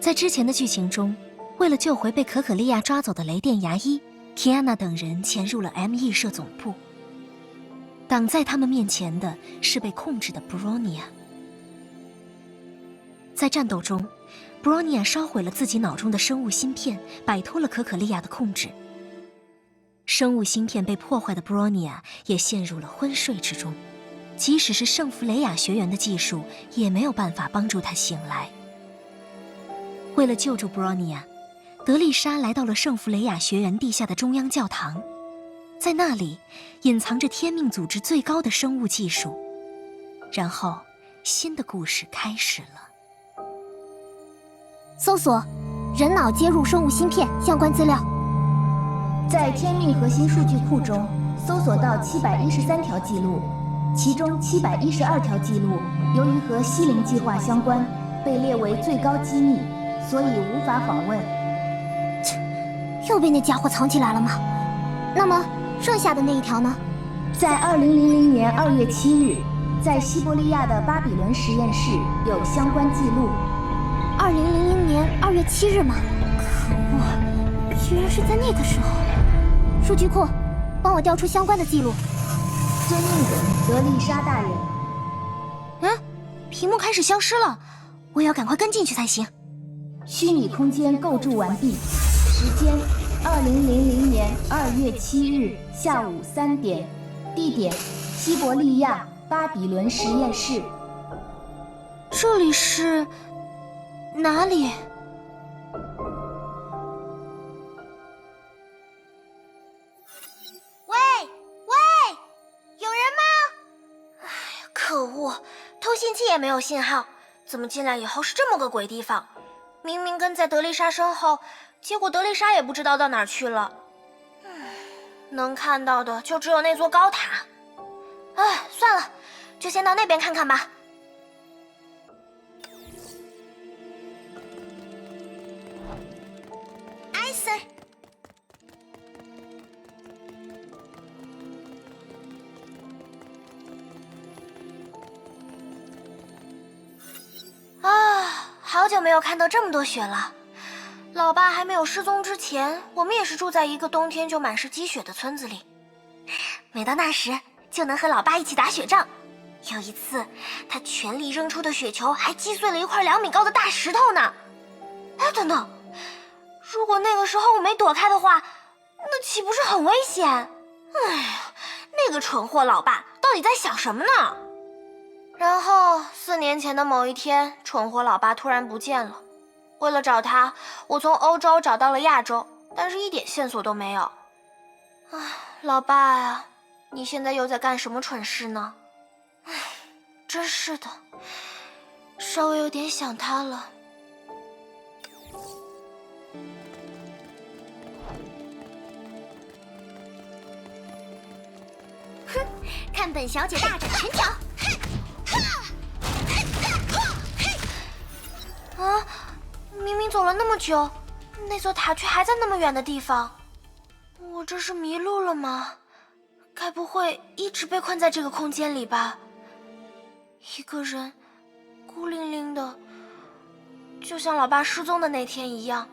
在之前的剧情中，为了救回被可可利亚抓走的雷电牙医，提安娜等人潜入了 ME 社总部。挡在他们面前的是被控制的布罗尼亚。在战斗中，布罗尼亚烧毁了自己脑中的生物芯片，摆脱了可可利亚的控制。生物芯片被破坏的布罗尼亚也陷入了昏睡之中，即使是圣弗雷亚学员的技术也没有办法帮助他醒来。为了救助布罗尼亚，德丽莎来到了圣弗雷亚学园地下的中央教堂，在那里隐藏着天命组织最高的生物技术。然后新的故事开始了。搜索人脑接入生物芯片相关资料。在天命核心数据库中搜索到713条记录，其中712条记录由于和西灵计划相关，被列为最高机密，所以无法访问。又被那家伙藏起来了吗？那么剩下的那一条呢？在2000年2月7日，在西伯利亚的巴比伦实验室有相关记录。2000年2月7日吗？可恶，居然是在那个时候。数据库，帮我调出相关的记录。遵命的，德丽莎大人。屏幕开始消失了，我要赶快跟进去才行。虚拟空间构筑完毕，时间2000年2月7日下午3点，地点西伯利亚巴比伦实验室。这里是哪里？喂，有人吗？哎呀，可恶，通信器也没有信号，怎么进来以后是这么个鬼地方？明明跟在德丽莎身后，结果德丽莎也不知道到哪儿去了。能看到的就只有那座高塔。哎，算了，就先到那边看看吧。艾 Sir， 好久没有看到这么多雪了。老爸还没有失踪之前，我们也是住在一个冬天就满是积雪的村子里。每到那时，就能和老爸一起打雪仗。有一次，他全力扔出的雪球还击碎了一块2米高的大石头呢。哎，等等，如果那个时候我没躲开的话，那岂不是很危险？哎呀，那个蠢货老爸到底在想什么呢？然后4年前的某一天，蠢货老爸突然不见了。为了找他，我从欧洲找到了亚洲，但是一点线索都没有。唉，老爸呀，你现在又在干什么蠢事呢？唉，真是的，稍微有点想他了。哼，看本小姐大展拳脚！啊！明明走了那么久，那座塔却还在那么远的地方。我这是迷路了吗？该不会一直被困在这个空间里吧？一个人，孤零零的，就像老爸失踪的那天一样，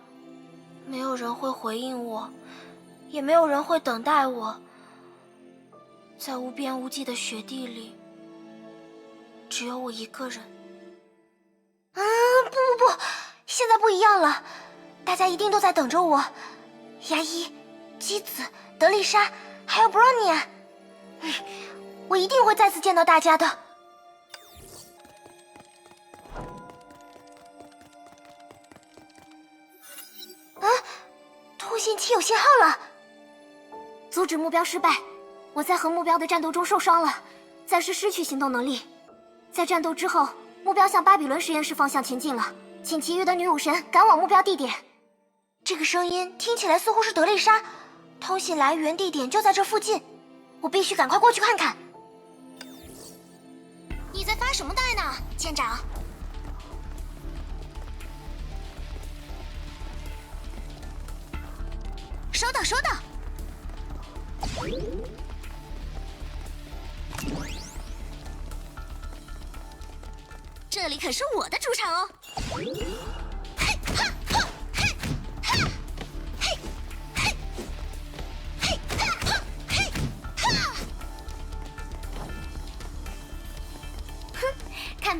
没有人会回应我，也没有人会等待我。在无边无际的雪地里，只有我一个人。不，现在不一样了，大家一定都在等着我。牙医、基子、德丽莎，还有布洛尼亚，我一定会再次见到大家的。通信器有信号了。阻止目标失败，我在和目标的战斗中受伤了，暂时失去行动能力。在战斗之后，目标向巴比伦实验室方向前进了，请其余的女武神赶往目标地点。这个声音听起来似乎是德丽莎，通信来源地点就在这附近，我必须赶快过去看看。你在发什么呆呢，舰长？收到，收到。这里可是我的主场哦！嘿哈！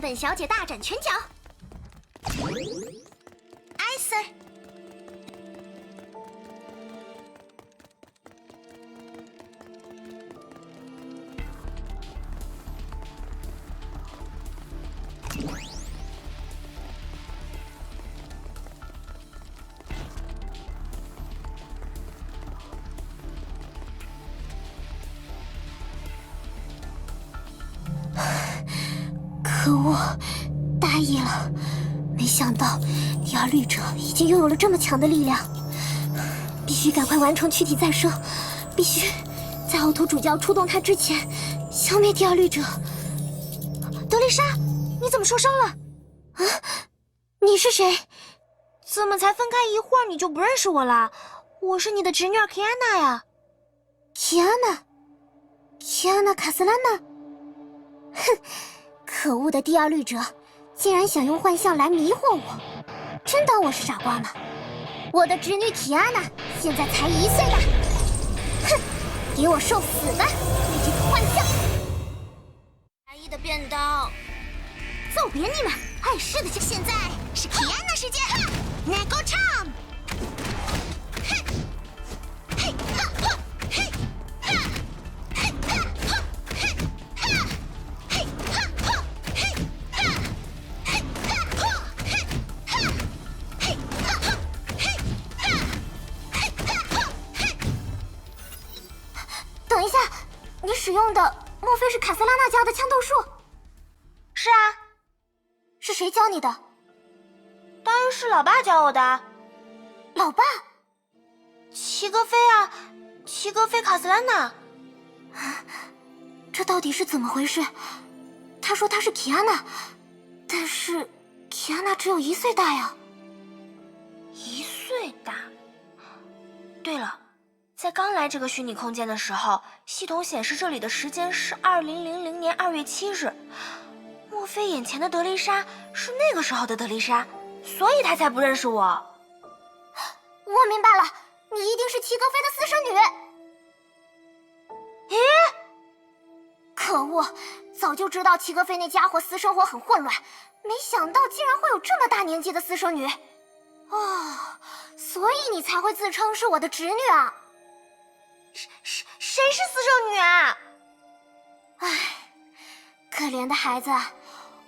本小姐大展拳脚。艾 Sir。可恶，大意了！没想到第二律者已经拥有了这么强的力量，必须赶快完成躯体再生，必须在奥图主教出动他之前消灭第二律者。德丽莎，你怎么受伤了？啊，你是谁？怎么才分开一会儿你就不认识我了？我是你的侄女儿 Kiana 呀。Kiana 卡斯拉娜。哼！可恶的第二律者，竟然想用幻象来迷惑我，真当我是傻瓜吗？我的侄女提安娜现在才1岁大，哼，给我受死吧，你这个幻象！来意的便当，揍扁你们！碍事的就现在是提安娜时间 ，Nego Charm！ 等一下，你使用的莫非是卡斯拉娜家的枪斗术？是啊。是谁教你的？当然是老爸教我的。老爸？齐格飞啊，齐格飞卡斯拉娜。这到底是怎么回事？他说他是提安娜，但是提安娜只有1岁大呀。1岁大。对了，在刚来这个虚拟空间的时候，系统显示这里的时间是2000年2月7日。莫非眼前的德丽莎是那个时候的德丽莎，所以她才不认识我？我明白了，你一定是齐格飞的私生女。咦，可恶，早就知道齐格飞那家伙私生活很混乱，没想到竟然会有这么大年纪的私生女。哦，所以你才会自称是我的侄女啊？谁是私生女啊？唉，可怜的孩子，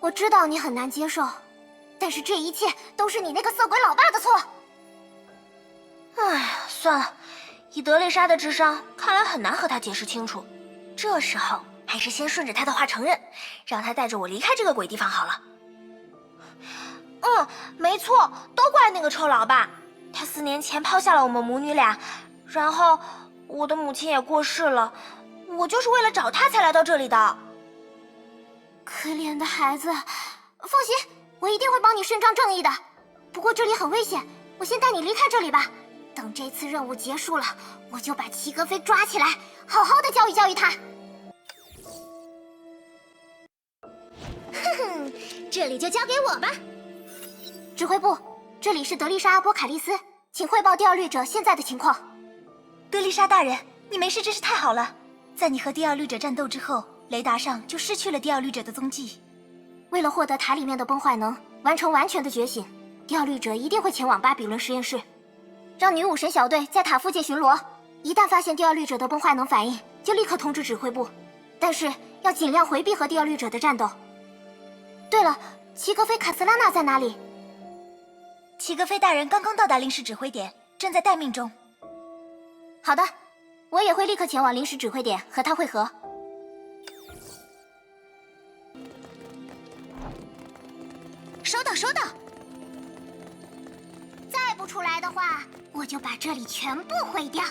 我知道你很难接受，但是这一切都是你那个色鬼老爸的错。哎呀，算了，以德丽莎的智商，看来很难和她解释清楚。这时候还是先顺着她的话承认，让她带着我离开这个鬼地方好了。没错，都怪那个臭老爸，他4年前抛下了我们母女俩，然后我的母亲也过世了，我就是为了找他才来到这里的。可怜的孩子，放心，我一定会帮你伸张正义的。不过这里很危险，我先带你离开这里吧。等这次任务结束了，我就把齐格飞抓起来，好好的教育教育他。哼哼，这里就交给我吧。指挥部，这里是德丽莎·阿波凯利斯，请汇报第二律者现在的情况。德丽莎大人，你没事真是太好了。在你和第二律者战斗之后，雷达上就失去了第二律者的踪迹。为了获得塔里面的崩坏能，完成完全的觉醒，第二律者一定会前往巴比伦实验室，让女武神小队在塔附近巡逻。一旦发现第二律者的崩坏能反应，就立刻通知指挥部，但是要尽量回避和第二律者的战斗。对了，齐格飞卡斯拉娜在哪里？齐格飞大人刚刚到达临时指挥点，正在待命中。好的，我也会立刻前往临时指挥点和他会合。收到，收到。再不出来的话，我就把这里全部毁掉。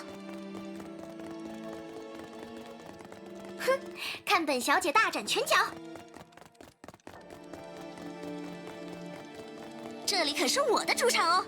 哼，看本小姐大展拳脚。这里可是我的主场哦。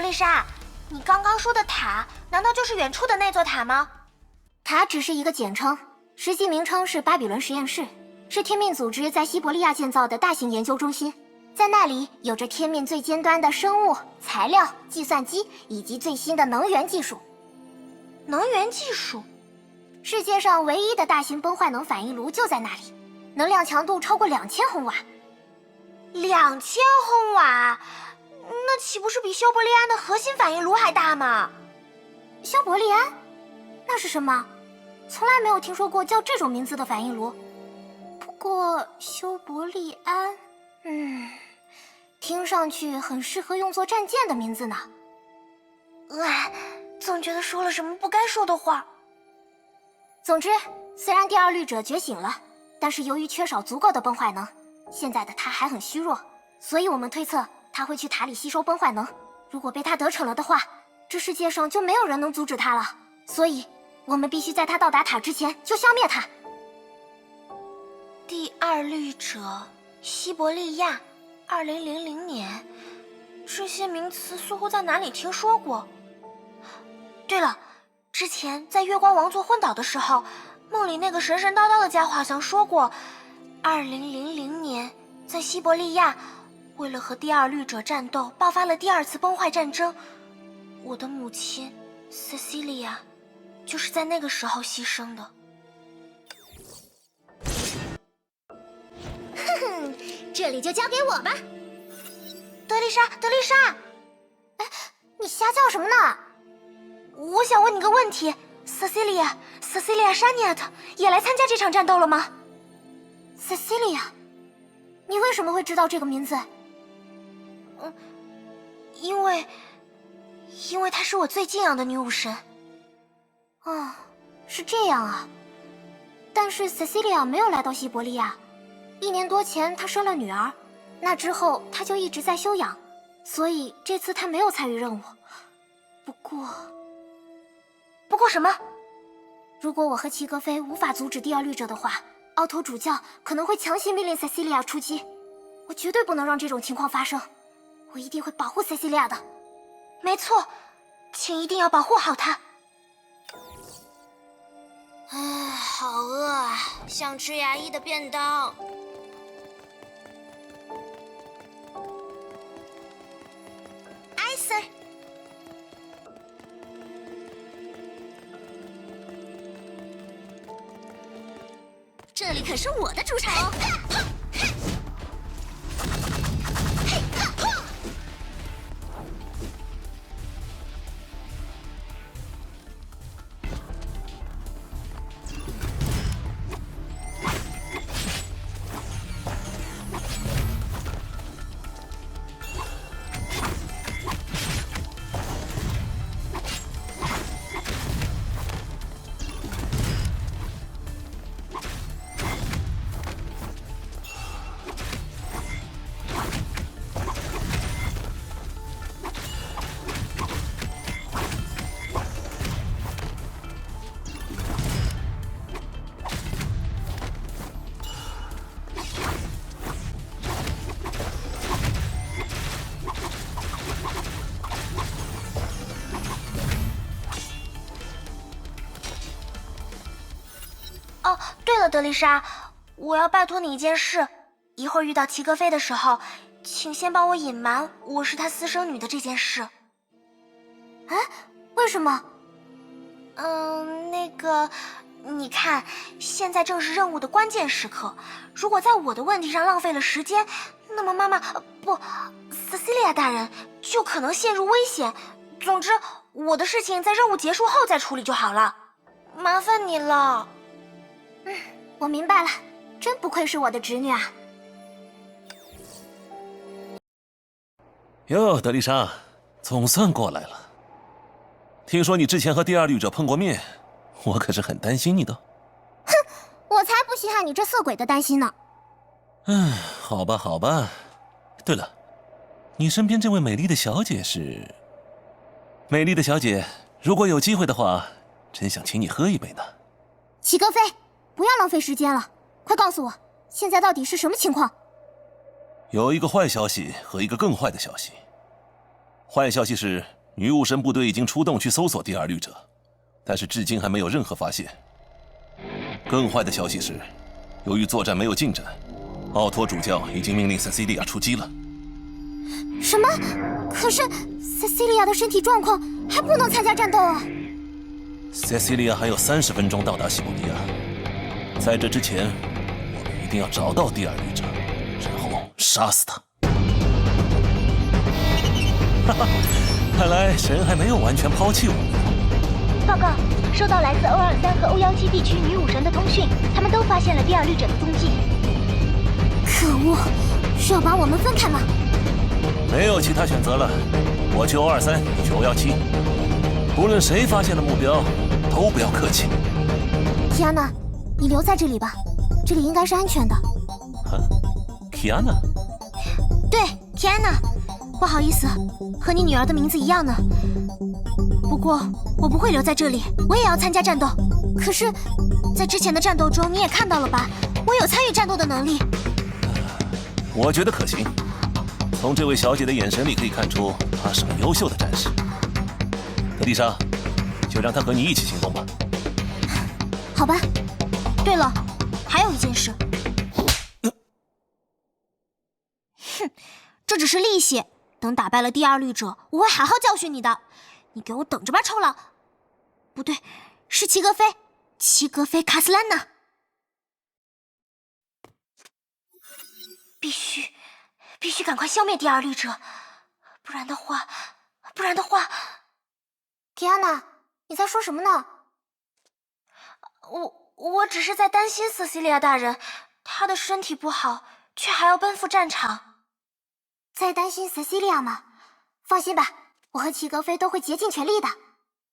丽莎，你刚刚说的塔，难道就是远处的那座塔吗？塔只是一个简称，实际名称是巴比伦实验室，是天命组织在西伯利亚建造的大型研究中心。在那里有着天命最尖端的生物、材料、计算机以及最新的能源技术。能源技术？世界上唯一的大型崩坏能反应炉就在那里，能量强度超过2000轰瓦。2000轰瓦？那岂不是比休伯利安的核心反应炉还大吗？休伯利安？那是什么？从来没有听说过叫这种名字的反应炉。不过休伯利安，听上去很适合用作战舰的名字呢。总觉得说了什么不该说的话。总之，虽然第二律者觉醒了，但是由于缺少足够的崩坏能，现在的他还很虚弱，所以我们推测他会去塔里吸收崩坏能。如果被他得逞了的话，这世界上就没有人能阻止他了。所以，我们必须在他到达塔之前就消灭他。第二律者，西伯利亚，2000年，这些名词似乎在哪里听说过。对了，之前在月光王座昏倒的时候，梦里那个神神叨叨的家伙好像说过，2000年在西伯利亚，为了和第二律者战斗，爆发了第二次崩坏战争。我的母亲 Cecilia 就是在那个时候牺牲的。这里就交给我吧。德丽莎，你瞎叫什么呢？我想问你个问题 ，Cecilia Shaniat 也来参加这场战斗了吗 ？Cecilia， 你为什么会知道这个名字？因为她是我最敬仰的女武神。哦，是这样啊。但是 Cecilia 没有来到西伯利亚，1年多前她生了女儿，那之后她就一直在休养，所以这次她没有参与任务。不过什么？如果我和齐格飞无法阻止第二律者的话，奥托主教可能会强行命令塞西利亚出击。我绝对不能让这种情况发生，我一定会保护塞西利亚的。没错，请一定要保护好她。好饿啊，想吃牙医的便当。艾 Sir， 这里可是我的主场哦。哦，对了，德丽莎，我要拜托你一件事，一会儿遇到齐格飞的时候，请先帮我隐瞒我是他私生女的这件事。为什么？你看，现在正是任务的关键时刻，如果在我的问题上浪费了时间，那么妈妈Cecilia 大人就可能陷入危险。总之，我的事情在任务结束后再处理就好了，麻烦你了。我明白了，真不愧是我的侄女啊。哟，德丽莎，总算过来了。听说你之前和第二律者碰过面，我可是很担心你的。我才不稀罕你这色鬼的担心呢。好吧，好吧。对了，你身边这位美丽的小姐是？美丽的小姐，如果有机会的话，真想请你喝一杯呢。齐格飞，不要浪费时间了，快告诉我，现在到底是什么情况？有一个坏消息和一个更坏的消息。坏消息是，女武神部队已经出动去搜索第二律者，但是至今还没有任何发现。更坏的消息是，由于作战没有进展，奥托主教已经命令塞西利亚出击了。什么？可是塞西利亚的身体状况还不能参加战斗啊！塞西利亚还有30分钟到达西伯利亚，在这之前，我们一定要找到第二律者，然后杀死他。哈哈，看来神还没有完全抛弃我们。报告，收到来自O23和O17地区女武神的通讯，他们都发现了第二律者的踪迹。可恶，是要把我们分开吗？没有其他选择了，我去O23，你去O17。不论谁发现了目标，都不要客气。提安娜，你留在这里吧，这里应该是安全的。啊，提安娜？对，提安娜。不好意思，和你女儿的名字一样呢。不过我不会留在这里，我也要参加战斗。可是，在之前的战斗中，你也看到了吧？我有参与战斗的能力。我觉得可行。从这位小姐的眼神里可以看出，她是个优秀的战士。德丽莎，就让她和你一起行动吧。好吧。对了，还有一件事。哼，这只是利息。等打败了第二律者，我会好好教训你的。你给我等着吧，臭老！不对，是齐格飞，齐格飞卡斯兰娜。必须赶快消灭第二律者，不然的话，提安娜，你在说什么呢？我只是在担心瑟西利亚大人，她的身体不好，却还要奔赴战场。在担心塞西利亚吗？放心吧，我和齐格飞都会竭尽全力的。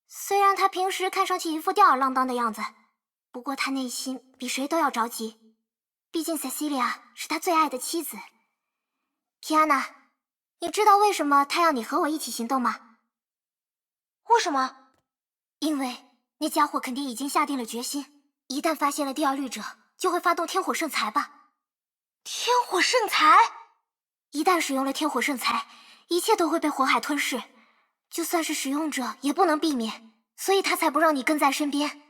虽然他平时看上去一副吊儿郎当的样子，不过他内心比谁都要着急。毕竟塞西利亚是他最爱的妻子。提安娜，你知道为什么他要你和我一起行动吗？为什么？因为那家伙肯定已经下定了决心，一旦发现了第二律者，就会发动天火圣裁吧。天火圣裁？一旦使用了天火圣裁，一切都会被火海吞噬，就算是使用者也不能避免，所以他才不让你跟在身边。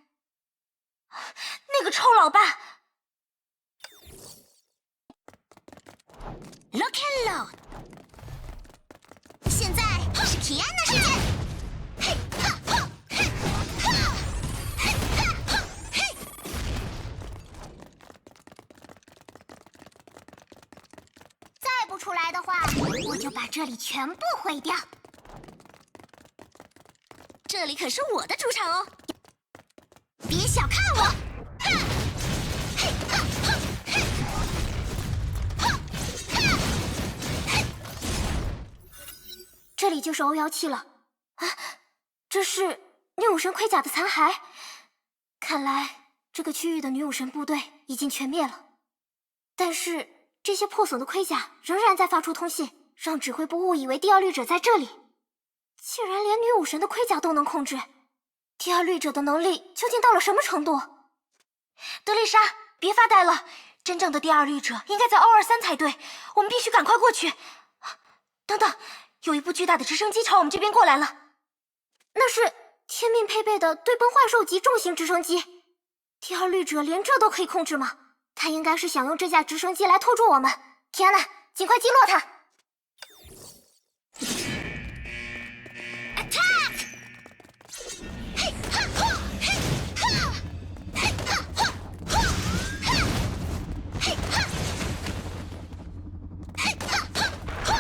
那个臭老爸 ！Lock and load。现在是提安娜时间。嘿哈哈嘿哈嘿哈嘿。再不出来的话，我就把这里全部毁掉。这里可是我的主场哦，别小看我！嘿哈哈嘿哈哈嘿。这里就是O17了啊！这是女武神盔甲的残骸，看来这个区域的女武神部队已经全灭了。但是这些破损的盔甲仍然在发出通信，让指挥部误以为第二律者在这里。竟然连女武神的盔甲都能控制，第二律者的能力究竟到了什么程度？德丽莎，别发呆了，真正的第二律者应该在O23才对，我们必须赶快过去。等等，有一部巨大的直升机朝我们这边过来了。那是天命配备的对崩幻兽级重型直升机，第二律者连这都可以控制吗？他应该是想用这架直升机来拖住我们。提安娜，尽快击落他！ Attack！ 嘿哈哈嘿哈嘿哈哈哈嘿哈嘿哈哈哈嘿哈哈哈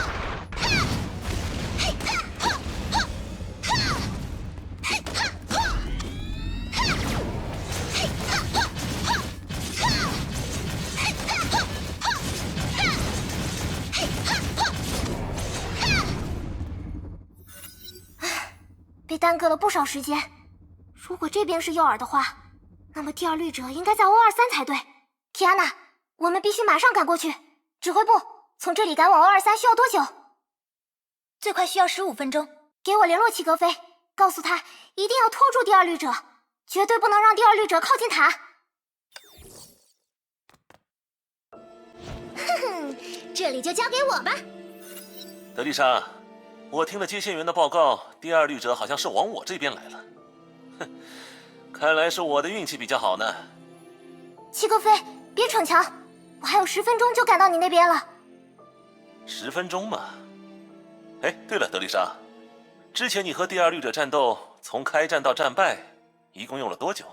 嘿哈哈嘿哈哈。被耽搁了不少时间。如果这边是诱饵的话，那么第二律者应该在O23才对。提安娜，我们必须马上赶过去。指挥部，从这里赶往O23需要多久？最快需要15分钟。给我联络齐格飞，告诉他一定要拖住第二律者，绝对不能让第二律者靠近塔。哼哼，这里就交给我吧。德丽莎，我听了接线员的报告，第二律者好像是往我这边来了。哼，看来是我的运气比较好呢。齐格飞，别逞强，我还有10分钟就赶到你那边了。10分钟嘛。哎，对了，德丽莎，之前你和第二律者战斗，从开战到战败，一共用了多久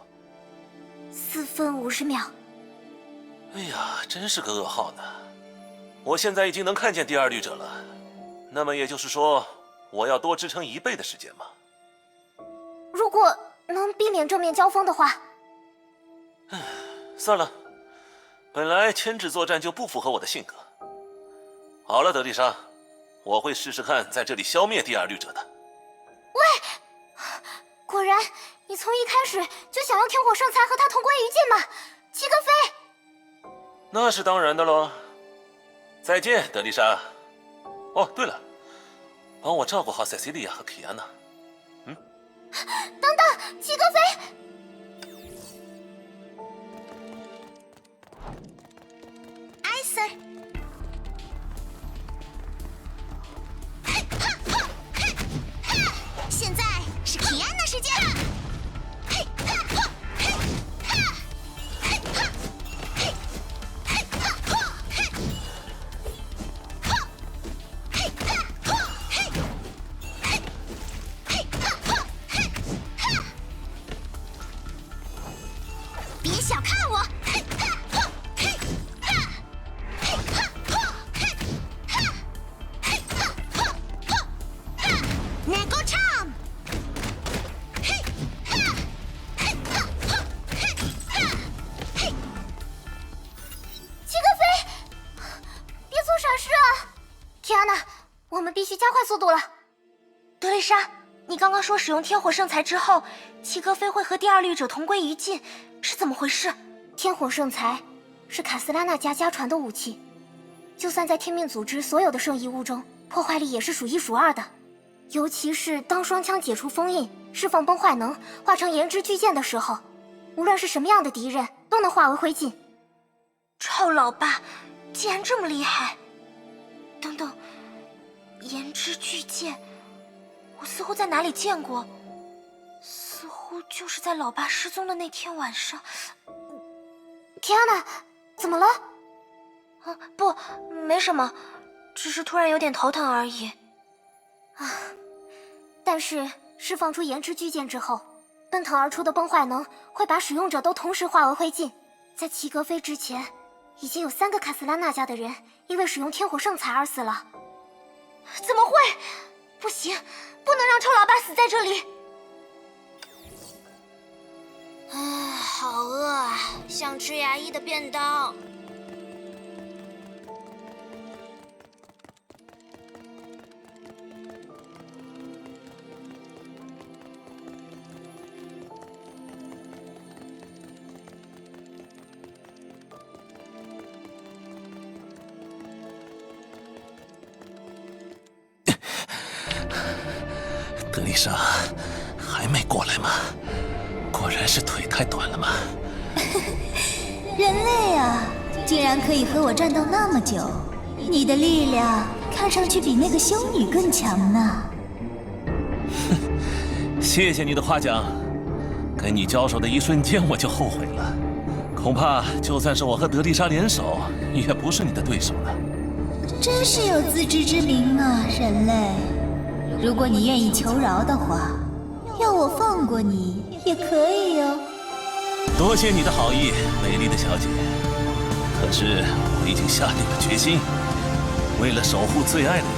？4分50秒。哎呀，真是个噩耗呢。我现在已经能看见第二律者了，那么也就是说，我要多支撑1倍的时间吗？如果能避免正面交锋的话。算了，本来牵制作战就不符合我的性格。好了，德丽莎，我会试试看在这里消灭第二律者的。喂，果然你从一开始就想用天火圣才和他同归于尽吗？齐格飞。那是当然的喽。再见，德丽莎。哦，对了，帮我照顾好塞西利亚和皮安娜。等等，齐格飞。艾 Sir。现在是皮安娜时间。别小看我！Nego Charm！ 齐格飞，别做傻事啊！皮安娜，我们必须加快速度了。德丽莎，你刚刚说使用天火圣才之后，齐格飞会和第二律者同归于尽，是怎么回事？天火圣才是卡斯拉纳家家传的武器，就算在天命组织所有的圣遗物中，破坏力也是数1数2的。尤其是当双枪解除封印，释放崩坏能，化成炎之巨剑的时候，无论是什么样的敌人都能化为灰烬。臭老爸，竟然这么厉害！等等，炎之巨剑，我似乎在哪里见过，似乎就是在老爸失踪的那天晚上。皮安娜，怎么了？啊，不，没什么，只是突然有点头疼而已。啊，但是释放出炎之巨剑之后，奔腾而出的崩坏能会把使用者都同时化为灰烬。在齐格飞之前，已经有3个卡斯拉纳家的人因为使用天火圣才而死了。怎么会？不行，不能让臭老爸死在这里。好饿啊，想吃牙医的便当。德丽莎，还没过来吗？果然是腿太短了吗？人类啊，竟然可以和我战斗那么久，你的力量看上去比那个修女更强呢。谢谢你的夸奖，跟你交手的一瞬间我就后悔了，恐怕就算是我和德丽莎联手，也不是你的对手了。真是有自知之明啊，人类。如果你愿意求饶的话，要我放过你也可以哟。多谢你的好意，美丽的小姐。可是我已经下定了决心，为了守护最爱的人，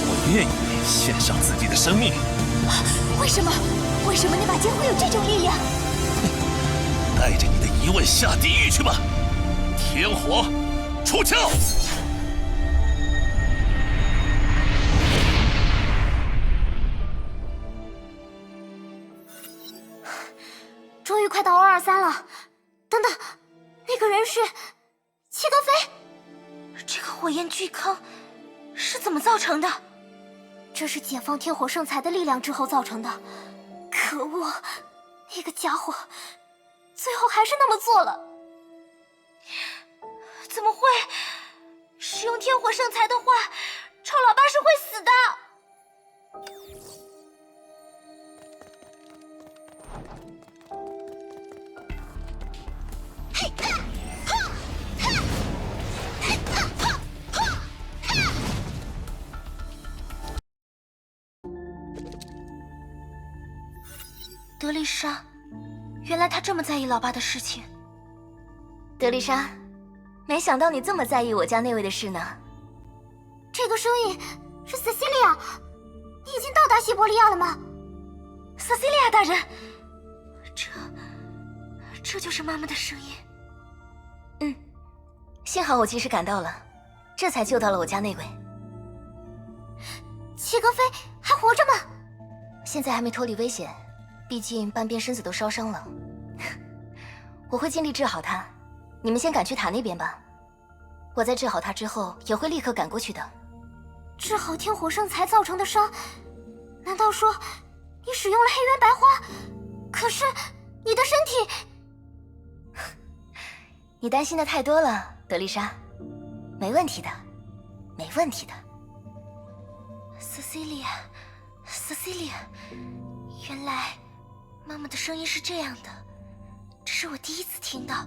我愿意献上自己的生命。为什么？为什么那把剑会有这种力量？带着你的疑问下地狱去吧！天火出鞘！终于快到223了。等等，那个人是齐格飞。这个火焰巨坑是怎么造成的？这是解放天火圣才的力量之后造成的。可恶，那个家伙最后还是那么做了。怎么会？使用天火圣才的话，臭老爸是会死的。德丽莎，原来她这么在意老爸的事情。德丽莎，没想到你这么在意我家那位的事呢。这个声音是 Cecilia， 你已经到达西伯利亚了吗？ Cecilia 大人，这就是妈妈的声音。幸好我及时赶到了，这才救到了我家那位。齐格飞还活着吗？现在还没脱离危险，毕竟半边身子都烧伤了。我会尽力治好他，你们先赶去塔那边吧。我在治好他之后，也会立刻赶过去的。治好天火圣才造成的伤，难道说你使用了黑渊白花？可是你的身体……你担心的太多了，德丽莎。没问题的，没问题的。Cecilia， 原来妈妈的声音是这样的，这是我第一次听到。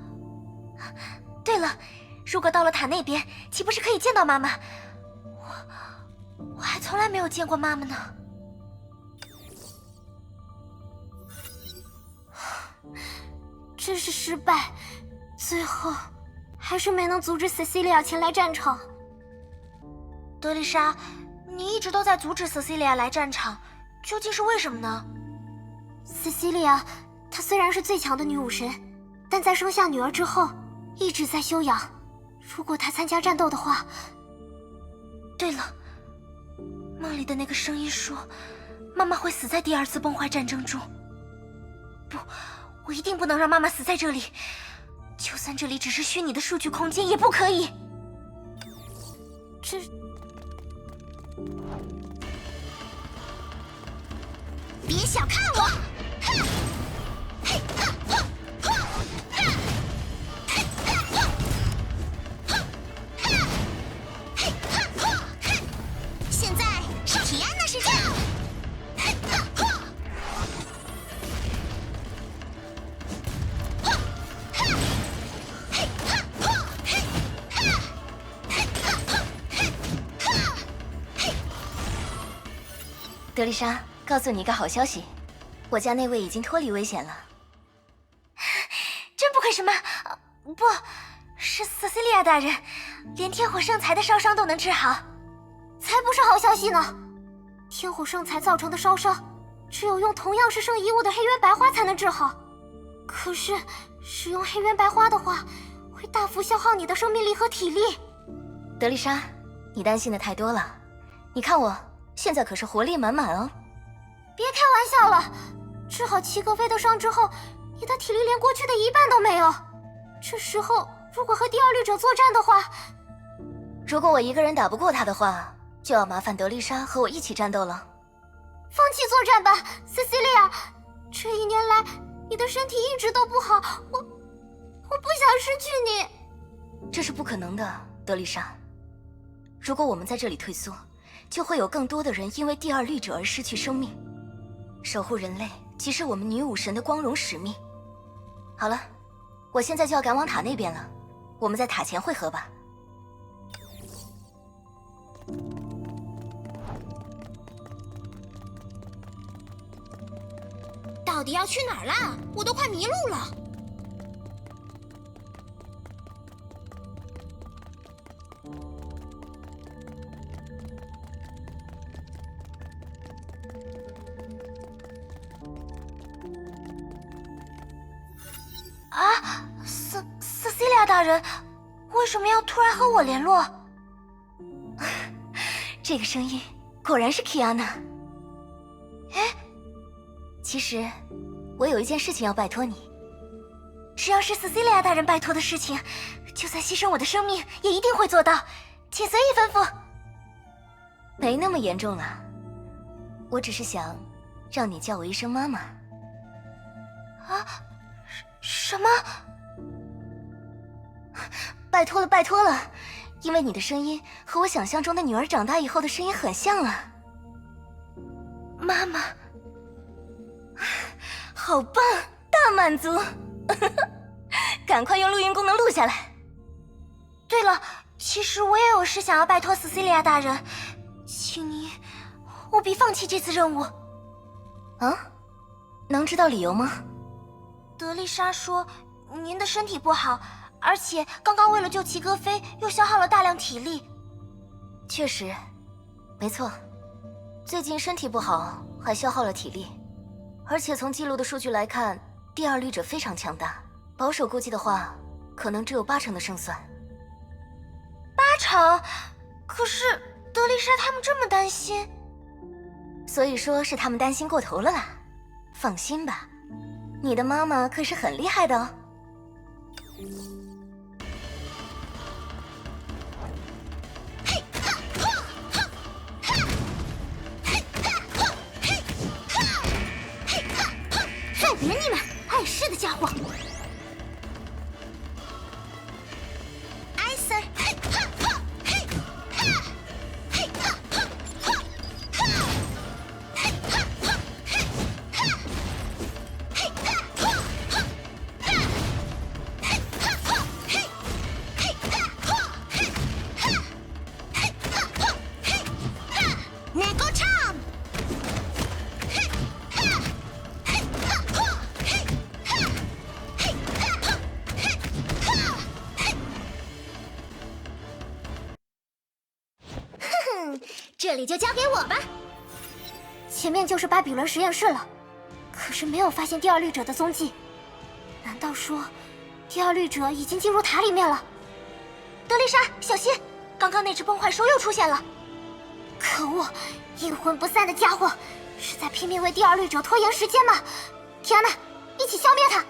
对了，如果到了塔那边，岂不是可以见到妈妈？我还从来没有见过妈妈呢。真是失败，最后还是没能阻止 Cecilia 前来战场。德丽莎，你一直都在阻止 Cecilia 来战场，究竟是为什么呢？ Cecilia， 她虽然是最强的女武神，但在生下女儿之后，一直在休养。如果她参加战斗的话……对了，梦里的那个声音说，妈妈会死在第二次崩坏战争中。不，我一定不能让妈妈死在这里，就算这里只是虚拟的数据空间，也不可以。别小看我！现在是提安的时间。德丽莎，告诉你一个好消息，我家那位已经脱离危险了。真不愧是妈，不是 Cecilia 大人，连天火圣才的烧伤都能治好，才不是好消息呢！天火圣才造成的烧伤，只有用同样是圣遗物的黑渊白花才能治好。可是使用黑渊白花的话，会大幅消耗你的生命力和体力。德丽莎，你担心的太多了。你看我现在可是活力满满哦。别开玩笑了，治好齐格飞的伤之后，你的体力连过去的一半都没有。这时候如果和第二律者作战的话，如果我一个人打不过他的话，就要麻烦德丽莎和我一起战斗了。放弃作战吧 ，Cecilia。这一年来，你的身体一直都不好，我不想失去你。这是不可能的，德丽莎。如果我们在这里退缩，就会有更多的人因为第二律者而失去生命。守护人类即是我们女武神的光荣使命。好了，我现在就要赶往塔那边了，我们在塔前会合吧。到底要去哪儿啦？我都快迷路了。啊，Cecilia 大人，为什么要突然和我联络？这个声音果然是 Kiana。哎，其实我有一件事情要拜托你。只要是 Cecilia 大人拜托的事情，就算牺牲我的生命也一定会做到，请随意吩咐。没那么严重啦，我只是想让你叫我一声妈妈。啊？什么？拜托了，拜托了，因为你的声音和我想象中的女儿长大以后的声音很像啊。妈妈，好棒，大满足！赶快用录音功能录下来。对了，其实我也有事想要拜托 Cecilia 大人，请您务必放弃这次任务。啊？能知道理由吗？德丽莎说，您的身体不好，而且刚刚为了救齐格飞，又消耗了大量体力。确实，没错，最近身体不好，还消耗了体力，而且从记录的数据来看，第二律者非常强大，保守估计的话，可能只有80%的胜算。80%？可是德丽莎他们这么担心，所以说是他们担心过头了啦。放心吧，你的妈妈可是很厉害的哦。再别你们碍事的家伙！艾 Sir， 这里就交给我吧。前面就是巴比伦实验室了，可是没有发现第二律者的踪迹。难道说，第二律者已经进入塔里面了？德丽莎，小心！刚刚那只崩坏兽又出现了。可恶，阴魂不散的家伙，是在拼命为第二律者拖延时间吗？提安娜，一起消灭他！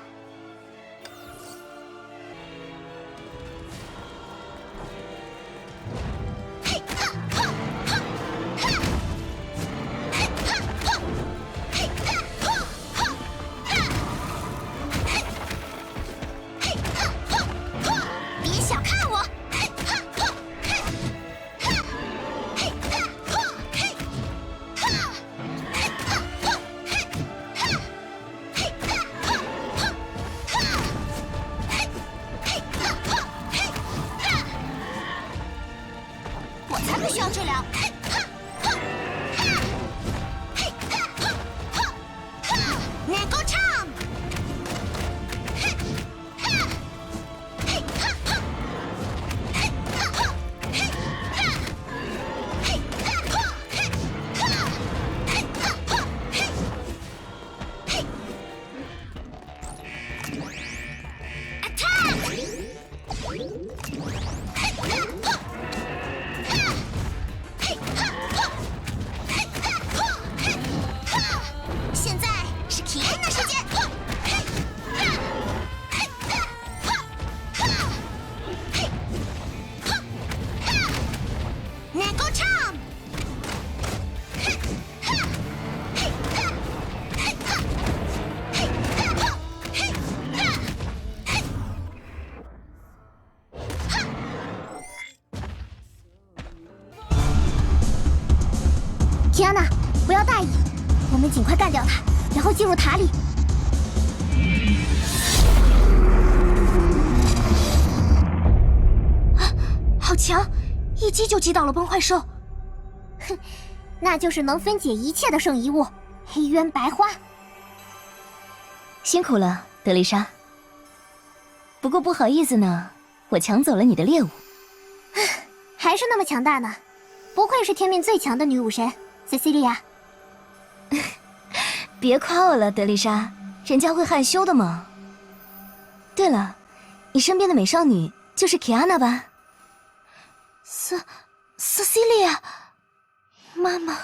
别小看我！我才不需要治疗。能够唱。现在是提安娜时间。能够唱。提安娜，不要大意，我们尽快干掉他，然后进入塔里。啊，好强！一击就击倒了崩坏兽。哼，那就是能分解一切的圣遗物——黑渊白花。辛苦了，德丽莎。不过不好意思呢，我抢走了你的猎物。还是那么强大呢，不愧是天命最强的女武神，Cecilia。别夸我了，德丽莎，人家会害羞的嘛。对了，你身边的美少女就是 Kiana 吧？ Cecilia， 妈妈。